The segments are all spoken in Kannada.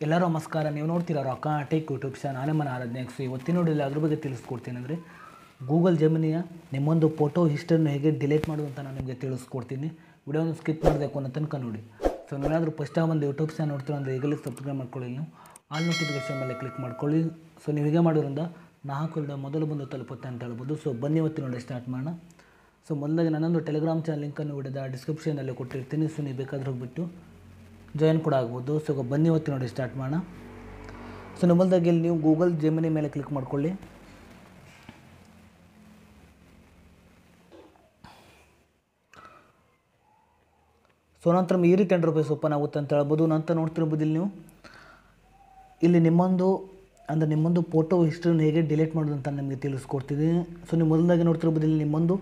ಎಲ್ಲರೂ ನಮಸ್ಕಾರ. ನೀವು ನೋಡ್ತೀರಾ ರೊಕ್ಕ ಟೆಕ್ ಯೂಟ್ಯೂಬ್ ಚಾನಲ್. ನಾನೇ ಮನ ಆರಾಧನೆಕ್ಸ್. ಇವತ್ತಿನ ನೋಡಿಲ್ಲ ಅದ್ರ ಬಗ್ಗೆ ತಿಳಿಸ್ಕೊಡ್ತೀನಿ. ಅಂದರೆ ಗೂಗಲ್ ಜೆಮಿನಿಯ ನಿಮ್ಮೊಂದು ಫೋಟೋ ಹಿಸ್ಟ್ರಿಯನ್ನು ಹೇಗೆ ಡಿಲೀಟ್ ಮಾಡೋದು ಅಂತ ನಾನು ನಿಮಗೆ ತಿಳಿಸ್ಕೊಡ್ತೀನಿ. ವಿಡಿಯೋನ ಸ್ಕಿಪ್ ಮಾಡಬೇಕು ಅನ್ನೋ ತನಕ ನೋಡಿ. ಸೊ ನೀವೇನಾದರೂ ಫಸ್ಟ್ ಟೈಮ್ ಒಂದು ಯೂಟ್ಯೂಬ್ ಚಾನಲ್ ನೋಡ್ತೀರ ಅಂದರೆ ಈಗಲೇ ಸಬ್ಸ್ಕ್ರೈಬ್ ಮಾಡ್ಕೊಳ್ಳಿ. ನೀವು ಆಲ್ ನೋಟಿಫಿಕೇಶನ್ ಮೇಲೆ ಕ್ಲಿಕ್ ಮಾಡ್ಕೊಳ್ಳಿ. ಸೊ ನೀವು ಹೀಗೆ ಮಾಡೋದ್ರಿಂದ ನಾಲ್ಕು ಮೊದಲು ಬಂದು ತಲುಪುತ್ತೆ ಅಂತ ಹೇಳ್ಬೋದು. ಸೊ ಬನ್ನಿ ಇವತ್ತಿನ ನೋಡಿ ಸ್ಟಾರ್ಟ್ ಮಾಡೋಣ. ಸೊ ಮೊದಲಾಗಿ ನನ್ನೊಂದು ಟೆಲಿಗ್ರಾಮ್ ಚಾನಲ್ ಲಿಂಕನ್ನು ವಿಡಿಯೋದ ಡಿಸ್ಕ್ರಿಪ್ಷನಲ್ಲಿ ಕೊಟ್ಟಿರ್ತೀನಿ. ಸೊ ನೀವು ಬೇಕಾದ್ರೆ ಹೋಗ್ಬಿಟ್ಟು ಜಾಯಿನ್ ಕೂಡ ಆಗ್ಬೋದು. ಸೊ ಬನ್ನಿ ಇವತ್ತು ನೋಡಿ ಸ್ಟಾರ್ಟ್ ಮಾಡೋಣ. ಸೊ ಮೊದಲಾಗಿ ಇಲ್ಲಿ ನೀವು ಗೂಗಲ್ ಜೆಮಿನಿ ಮೇಲೆ ಕ್ಲಿಕ್ ಮಾಡ್ಕೊಳ್ಳಿ. ಸೊ ನಂತರ ಈ ರೀತಿ ಇಂಟರ್ಫೇಸ್ ಓಪನ್ ಆಗುತ್ತೆ ಅಂತ ಹೇಳ್ಬೋದು. ನಂತರ ನೋಡ್ತಿರ್ಬೋದು ಇಲ್ಲಿ ನಿಮ್ಮೊಂದು ಫೋಟೋ ಹಿಸ್ಟ್ರಿನ ಹೇಗೆ ಡಿಲೀಟ್ ಮಾಡೋದು ಅಂತ ನಿಮಗೆ ತಿಳಿಸ್ಕೊಡ್ತಿದ್ದೀನಿ. ಸೊ ನೀವು ಮೊದಲಾಗಿ ನೋಡ್ತಿರ್ಬೋದು ಇಲ್ಲಿ ನಿಮ್ಮೊಂದು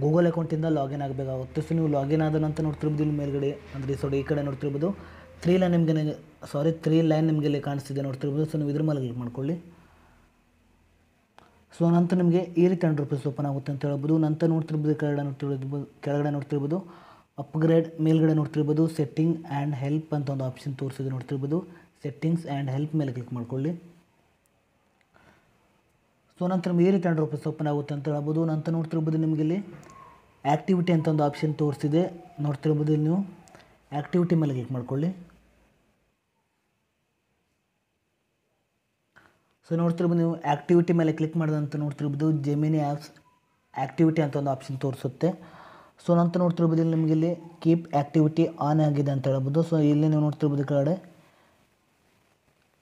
ಗೂಗಲ್ ಅಕೌಂಟಿಂದ ಲಾಗಿನ್ ಆಗಬೇಕಾಗುತ್ತೆ. ಸೊ ನೀವು ಲಾಗಿನ್ ಆದ ನಂತರ ನೋಡ್ತಿರ್ಬೋದು ಇಲ್ಲಿ ಮೇಲ್ಗಡೆ ಅಂದರೆ ಈ ಕಡೆ ನೋಡ್ತಿರ್ಬೋದು ತ್ರೀ ಲೈನ್ ನಿಮಗೆ ಇಲ್ಲಿ ಕಾಣಿಸ್ತಿದೆ ನೋಡ್ತಿರ್ಬೋದು. ಸೊ ನೀವು ಇದ್ರ ಮೇಲೆ ಕ್ಲಿಕ್ ಮಾಡ್ಕೊಳ್ಳಿ. ಸೊ ನಂತರ ನಿಮಗೆ ಈ ರೀತಿ ಇಂಟರ್ಫೇಸ್ ಓಪನ್ ಆಗುತ್ತೆ ಅಂತ ಹೇಳ್ಬೋದು. ನಂತರ ನೋಡ್ತಿರ್ಬೋದು ಕೆಳಗಡೆ ನೋಡ್ತಿರ್ಬೋದು ಅಪ್ಗ್ರೇಡ್, ಮೇಲ್ಗಡೆ ನೋಡ್ತಿರ್ಬೋದು ಸೆಟ್ಟಿಂಗ್ ಆ್ಯಂಡ್ ಹೆಲ್ಪ್ ಅಂತ ಒಂದು ಆಪ್ಷನ್ ತೋರಿಸಿದೆ ನೋಡ್ತಿರ್ಬೋದು. ಸೆಟ್ಟಿಂಗ್ಸ್ ಆ್ಯಂಡ್ ಹೆಲ್ಪ್ ಮೇಲೆ ಕ್ಲಿಕ್ ಮಾಡ್ಕೊಳ್ಳಿ. ಸೊ ನಂತರ ಈ ರೀತಿ ಇಂಟರ್ಫೇಸ್ ಓಪನ್ ಆಗುತ್ತೆ ಅಂತ ಹೇಳ್ಬೋದು. ನಂತರ ನೋಡ್ತಿರ್ಬೋದು ನಿಮಗೆ ಇಲ್ಲಿ ಆ್ಯಕ್ಟಿವಿಟಿ ಅಂತ ಒಂದು ಆಪ್ಷನ್ ತೋರಿಸಿದೆ ನೋಡ್ತಿರ್ಬೋದು. ಇಲ್ಲಿ ನೀವು ಆ್ಯಕ್ಟಿವಿಟಿ ಮೇಲೆ ಕ್ಲಿಕ್ ಮಾಡ್ಕೊಳ್ಳಿ. ಸೊ ನೋಡ್ತಿರ್ಬೋದು ನೀವು ಆ್ಯಕ್ಟಿವಿಟಿ ಮೇಲೆ ಕ್ಲಿಕ್ ಮಾಡಿದಂತ ನೋಡ್ತಿರ್ಬೋದು ಜೆಮಿನಿ ಆ್ಯಪ್ಸ್ ಆ್ಯಕ್ಟಿವಿಟಿ ಅಂತ ಒಂದು ಆಪ್ಷನ್ ತೋರಿಸುತ್ತೆ. ಸೊ ನಂತರ ನೋಡ್ತಿರ್ಬೋದು ಇಲ್ಲಿ ನಿಮಗೆ ಇಲ್ಲಿ ಕೀಪ್ ಆ್ಯಕ್ಟಿವಿಟಿ ಆನ್ ಆಗಿದೆ ಅಂತ ಹೇಳ್ಬೋದು. ಸೊ ಇಲ್ಲಿ ನೀವು ನೋಡ್ತಿರ್ಬೋದು ಈ ಕಡೆ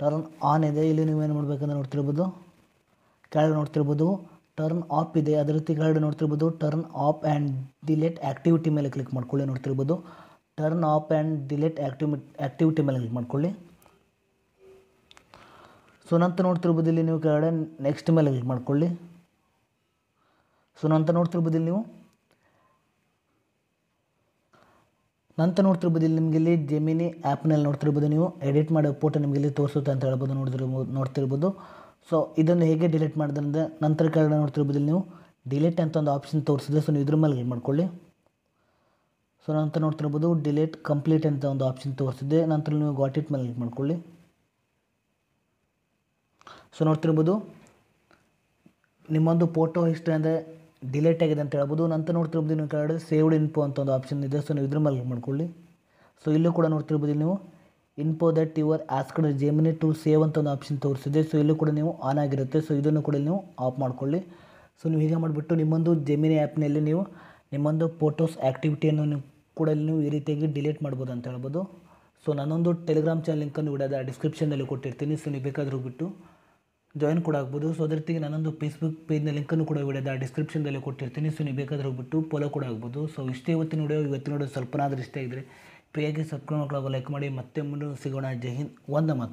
ಟರ್ನ್ ಆನ್ ಇದೆ. ಇಲ್ಲಿ ನೀವೇನು ಮಾಡಬೇಕಂದ್ರೆ ನೋಡ್ತಿರ್ಬೋದು ಕೆಳಗಡೆ ನೋಡ್ತಿರ್ಬೋದು ಟರ್ನ್ ಆಫ್ ಇದೆ. ಅದೇ ರೀತಿ ಕೆಳಗಡೆ ನೋಡ್ತಿರ್ಬೋದು turn off and delete activity ಮೇಲೆ ಕ್ಲಿಕ್ ಮಾಡ್ಕೊಳ್ಳಿ. ನೋಡ್ತಿರ್ಬೋದು turn off and delete activity ಮೇಲೆ ಕ್ಲಿಕ್ ಮಾಡ್ಕೊಳ್ಳಿ. ಸೊ ನಂತರ ನೋಡ್ತಿರ್ಬೋದು ಇಲ್ಲಿ ನೀವು ಕೆಳಗಡೆ ನೆಕ್ಸ್ಟ್ ಮೇಲೆ ಕ್ಲಿಕ್ ಮಾಡ್ಕೊಳ್ಳಿ. ಸೊ ನಂತರ ನೋಡ್ತಿರ್ಬೋದು ಇಲ್ಲಿ ನಿಮಗೆ ಇಲ್ಲಿ ಜೆಮಿನಿ ಆ್ಯಪ್ನಲ್ಲಿ ನೋಡ್ತಿರ್ಬೋದು ನೀವು ಎಡಿಟ್ ಮಾಡೋ ಫೋಟೋ ನಿಮಗೆ ಇಲ್ಲಿ ತೋರಿಸುತ್ತೆ ಅಂತ ಹೇಳ್ಬೋದು. ನೋಡ್ತಿರ್ಬೋದು ಸೊ ಇದನ್ನು ಹೇಗೆ ಡಿಲೀಟ್ ಮಾಡೋದ್ರಿಂದ ನಂತರ ಕೆಳಗಡೆ ನೋಡ್ತಿರ್ಬೋದು ಇಲ್ಲಿ ನೀವು ಡಿಲೀಟ್ ಅಂತ ಒಂದು ಆಪ್ಷನ್ ತೋರಿಸಿದೆ. ಸೊ ನೀವು ಇದ್ರ ಮೇಲೆ ಕ್ಲಿಕ್ ಮಾಡ್ಕೊಳ್ಳಿ. ಸೊ ನಂತರ ನೋಡ್ತಿರ್ಬೋದು ಡಿಲೀಟ್ ಕಂಪ್ಲೀಟ್ ಅಂತ ಒಂದು ಆಪ್ಷನ್ ತೋರಿಸಿದೆ. ನಂತರ ನೀವು ಗಾಟ್ ಇಟ್ ಮೇಲೆ ಕ್ಲಿಕ್ ಮಾಡ್ಕೊಳ್ಳಿ. ಸೊ ನೋಡ್ತಿರ್ಬೋದು ನಿಮ್ಮೊಂದು ಫೋಟೋ ಹಿಸ್ಟ್ರಿ ಅಂದರೆ ಡಿಲೀಟ್ ಆಗಿದೆ ಅಂತ ಹೇಳ್ಬೋದು. ನಂತರ ನೋಡ್ತಿರ್ಬೋದು ನೀವು ಕೆಳಗಡೆ ಸೇವ್ಡ್ ಇನ್ಫೋ ಅಂತ ಒಂದು ಆಪ್ಷನ್ ಇದೆ. ಸೊ ನೀವು ಇದ್ರ ಮೇಲೆ ಕ್ಲಿಕ್ ಮಾಡ್ಕೊಳ್ಳಿ. ಸೊ ಇಲ್ಲೂ ಕೂಡ ನೋಡ್ತಿರ್ಬೋದು ನೀವು info that your asked Gemini to save ಅಂತ ಒಂದು ಆಪ್ಷನ್ ತೋರಿಸಿದೆ. ಸೊ ಇಲ್ಲೂ ಕೂಡ ನೀವು ಆನ್ ಆಗಿರುತ್ತೆ. ಸೊ ಇದನ್ನು ಕೂಡ ನೀವು ಆಫ್ ಮಾಡ್ಕೊಳ್ಳಿ. ಸೊ ನೀವು ಹೀಗೆ ಮಾಡಿಬಿಟ್ಟು ನಿಮ್ಮೊಂದು ಜೆಮಿನಿ ಆ್ಯಪ್ನಲ್ಲಿ ನೀವು ನಿಮ್ಮೊಂದು ಫೋಟೋಸ್ ಆ್ಯಕ್ಟಿವಿಟಿಯನ್ನು ನೀವು ಈ ರೀತಿಯಾಗಿ ಡಿಲೀಟ್ ಮಾಡ್ಬೋದು ಅಂತ ಹೇಳ್ಬೋದು. ಸೊ ನಾನೊಂದು ಟೆಲಿಗ್ರಾಮ್ ಚಾನಲ್ ಲಿಂಕನ್ನು ವಿಡಿಯೋದ ಡಿಸ್ಕ್ರಿಪ್ಷನಲ್ಲಿ ಕೊಟ್ಟಿರ್ತೀನಿ. ಸೊ ನೀವು ಬೇಕಾದರೂ ಹೋಗ್ಬಿಟ್ಟು ಜಾಯಿನ್ ಕೂಡ ಆಗ್ಬೋದು. ಸೊ ಅದ್ರ ಜೊತೆಗೆ ನಾನೊಂದು ಫೇಸ್ಬುಕ್ ಪೇಜ್ನ ಲಿಂಕನ್ನು ಕೂಡ ವಿಡಿಯೋದ ಡಿಸ್ಕ್ರಿಪ್ಷನ್ದಲ್ಲಿ ಕೊಟ್ಟಿರ್ತೀನಿ. ಸೊ ನೀವು ಬೇಕಾದ್ರೆ ಹೋಗ್ಬಿಟ್ಟು ಫಾಲೋ ಕೂಡ ಆಗ್ಬೋದು. ಸೊ ಇಷ್ಟೇ ಇವತ್ತಿನ ವಿಡಿಯೋ ಸ್ವಲ್ಪನಾದರೂ ಇಷ್ಟ ಇದ್ದರೆ ಫ್ರೀಯಾಗಿ ಸಬ್ಸ್ಕ್ರೈಬ್ ಮಾಡ್ಕೊಳ್ಳೋ ಲೈಕ್ ಮಾಡಿ. ಮತ್ತೆ ಮುಂದೆ ಸಿಗೋಣ. ಜೈ ಹಿಂದ್, ವಂದೇ ಮಾತರಂ.